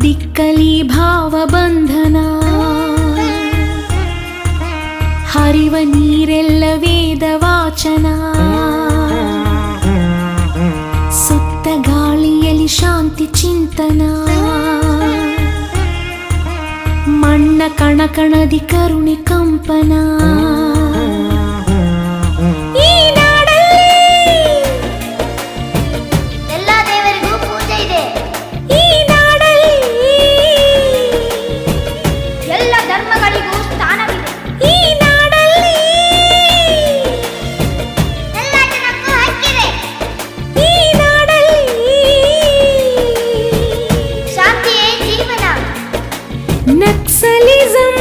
ದಿಕ್ಕಲಿ ಭಾವಬಂಧನ, ಹರಿವ ನೀರೆಲ್ಲ ವೇದ ವಾಚನ, ಸುತ್ತ ಗಾಳಿಯಲ್ಲಿ ಶಾಂತಿ ಚಿಂತನ, ಮಣ್ಣ ಕಣಕಣದಿ ಕರುಣೆ ಕಂಪನ. ನಕ್ಸಲಿಸಂ